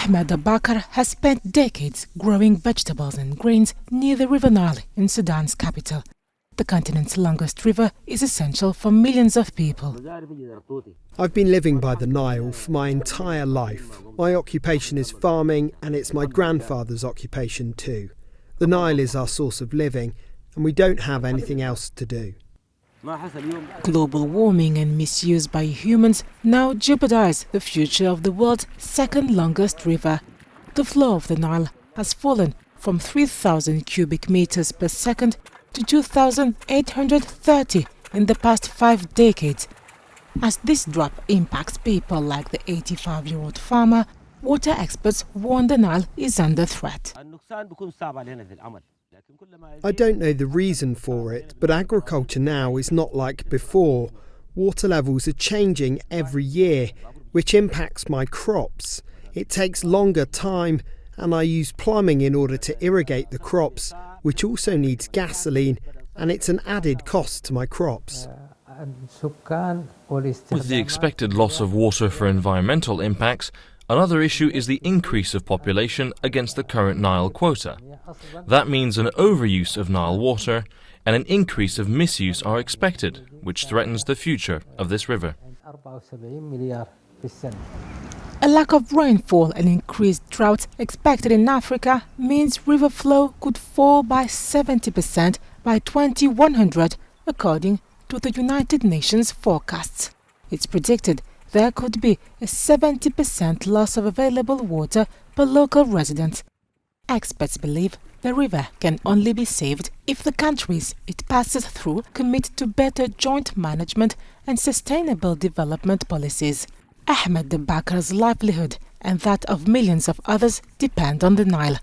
Ahmed Abakr has spent decades growing vegetables and grains near the River Nile in Sudan's capital. The continent's longest river is essential for millions of people. I've been living by the Nile for my entire life. My occupation is farming, and it's my grandfather's occupation too. The Nile is our source of living, and we don't have anything else to do. Global warming and misuse by humans now jeopardize the future of the world's second longest river. The flow of the Nile has fallen from 3,000 cubic meters per second to 2,830 in the past 5 decades. As this drop impacts people like the 85-year-old farmer, water experts warn the Nile is under threat. I don't know the reason for it, but agriculture now is not like before. Water levels are changing every year, which impacts my crops. It takes longer time, and I use plumbing in order to irrigate the crops, which also needs gasoline, and it's an added cost to my crops. With the expected loss of water for environmental impacts, another issue is the increase of population against the current Nile quota. That means an overuse of Nile water and an increase of misuse are expected, which threatens the future of this river. A lack of rainfall and increased droughts expected in Africa means river flow could fall by 70% by 2100, according to the United Nations forecasts. It's predicted there could be a 70% loss of available water per local resident. Experts believe the river can only be saved if the countries it passes through commit to better joint management and sustainable development policies. Ahmed Abakr's livelihood and that of millions of others depend on the Nile.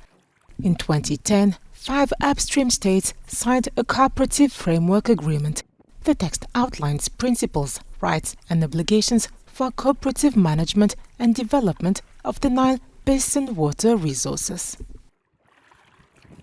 In 2010, 5 upstream states signed a cooperative framework agreement. The text outlines principles, rights and obligations for cooperative management and development of the Nile basin water resources.